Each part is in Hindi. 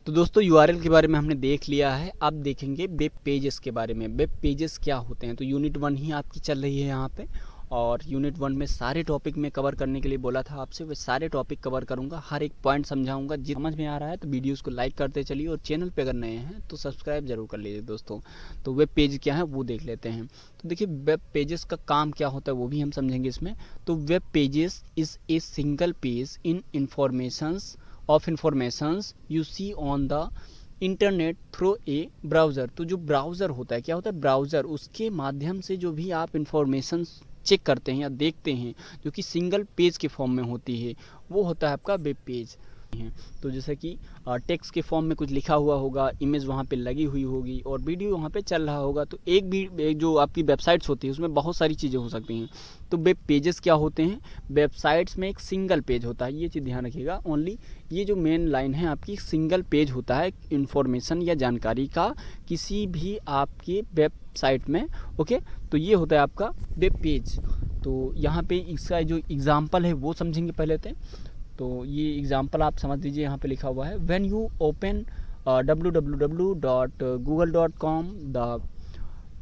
तो दोस्तों यूआरएल के बारे में हमने देख लिया है। अब देखेंगे वेब पेजेस के बारे में। वेब पेजेस क्या होते हैं, तो यूनिट 1 ही आपकी चल रही है यहाँ पे, और यूनिट 1 में सारे टॉपिक में कवर करने के लिए बोला था आपसे, वे सारे टॉपिक कवर करूँगा, हर एक पॉइंट समझाऊंगा। जिस समझ में आ रहा है तो वीडियोस को लाइक करते चलिए, और चैनल पे अगर नए हैं तो सब्सक्राइब जरूर कर लीजिए दोस्तों। तो वेब पेज क्या है वो देख लेते हैं। तो देखिए वेब पेजेस का काम क्या होता है वो भी हम समझेंगे इसमें। तो web pages is a single page in informations of informations you see on the internet through a browser. तो जो ब्राउज़र होता है, क्या होता है ब्राउज़र, उसके माध्यम से जो भी आप इंफॉर्मेशन चेक करते हैं या देखते हैं, जो कि सिंगल पेज के फॉर्म में होती है, वो होता है आपका वेब पेज है। तो जैसे कि टेक्स्ट के फॉर्म में कुछ लिखा हुआ होगा, इमेज वहाँ पे लगी हुई होगी और वीडियो वहाँ पे चल रहा होगा। तो एक भी जो आपकी वेबसाइट्स होती है उसमें बहुत सारी चीज़ें हो सकती हैं। तो वेब पेजेस क्या होते हैं, वेबसाइट्स में एक सिंगल पेज होता है, ये चीज़ ध्यान रखिएगा। ओनली ये जो मेन लाइन है आपकी, सिंगल पेज होता है इन्फॉर्मेशन या जानकारी का किसी भी आपके वेबसाइट में। ओके, तो ये होता है आपका वेब पेज। तो यहाँ पे इसका जो एग्जाम्पल है वो समझेंगे पहले। तो ये एग्जांपल आप समझ लीजिए, यहाँ पे लिखा हुआ है when you open www.google.com the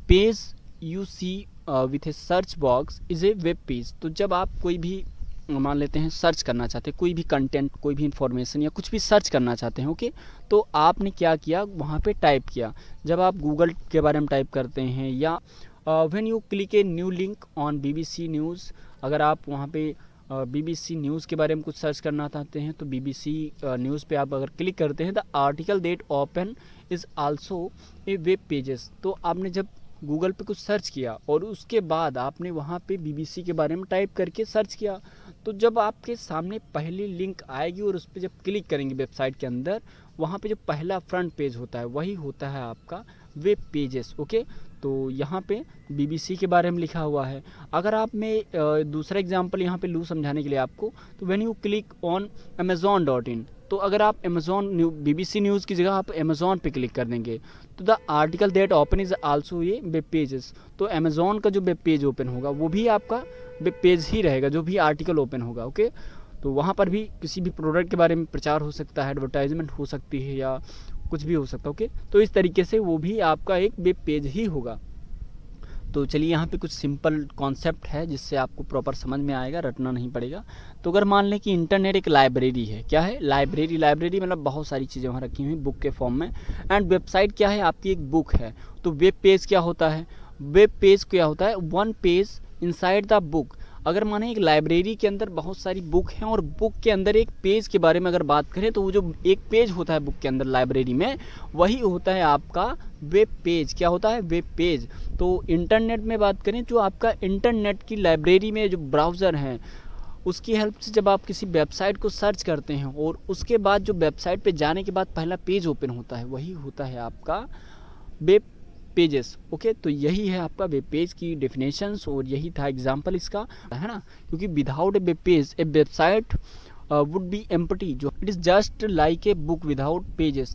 page you see with a search box is a web page. तो जब आप कोई भी मान लेते हैं सर्च करना चाहते हैं, कोई भी कंटेंट, कोई भी इंफॉर्मेशन या कुछ भी सर्च करना चाहते हैं, ओके, तो आपने क्या किया, वहाँ पे टाइप किया। जब आप गूगल के बारे में टाइप करते हैं, या when you click a new link on BBC news, अगर आप वहाँ पे बीबीसी न्यूज़ के बारे में कुछ सर्च करना चाहते हैं तो बीबीसी न्यूज़ पे आप अगर क्लिक करते हैं, the article that open is also a web pages. तो आपने जब गूगल पे कुछ सर्च किया और उसके बाद आपने वहाँ पे बीबीसी के बारे में टाइप करके सर्च किया, तो जब आपके सामने पहली लिंक आएगी और उस पर जब क्लिक करेंगे वेबसाइट के अंदर, वहाँ पे जो पहला फ्रंट पेज होता है वही होता है आपका वेब पेजेस। ओके, तो यहाँ पे बीबीसी के बारे में लिखा हुआ है। अगर आप मैं दूसरा एग्जांपल यहाँ पे लूँ समझाने के लिए आपको, तो when you click on amazon.in, तो अगर आप बीबीसी न्यूज़ की जगह आप अमेज़ॉन पे क्लिक कर देंगे, तो the article that open is also ये वेब पेजेस। तो अमेज़ॉन का जो वेब पेज ओपन होगा वो भी आपका वेब पेज ही रहेगा, जो भी आर्टिकल ओपन होगा। ओके, तो वहाँ पर भी किसी भी प्रोडक्ट के बारे में प्रचार हो सकता है, एडवर्टाइजमेंट हो सकती है, या कुछ भी हो सकता है। ओके, तो इस तरीके से वो भी आपका एक वेब पेज ही होगा। तो चलिए यहाँ पे कुछ सिंपल कॉन्सेप्ट है जिससे आपको प्रॉपर समझ में आएगा, रटना नहीं पड़ेगा। तो अगर मान लें कि इंटरनेट एक लाइब्रेरी है, क्या है लाइब्रेरी, लाइब्रेरी मतलब बहुत सारी चीज़ें वहाँ रखी हुई बुक के फॉर्म में, एंड वेबसाइट क्या है आपकी एक बुक है। तो वेब पेज क्या होता है, वेब पेज क्या होता है, one page inside the book. अगर माने एक लाइब्रेरी के अंदर बहुत सारी बुक हैं और बुक के अंदर एक पेज के बारे में अगर बात करें, तो वो जो एक पेज होता है बुक के अंदर लाइब्रेरी में, वही होता है आपका वेब पेज। क्या होता है, वेब पेज। तो इंटरनेट में बात करें, जो आपका इंटरनेट की लाइब्रेरी में जो ब्राउज़र हैं उसकी हेल्प से जब आप किसी वेबसाइट को सर्च करते हैं और उसके बाद जो वेबसाइट पे जाने के बाद पहला पेज ओपन होता है, वही होता है आपका वेब पेजेस। ओके, तो यही है आपका वेब पेज की डेफिनेशंस, और यही था एग्जांपल इसका, है ना। क्योंकि without a web page a website would be empty, जो it is just like a book without pages.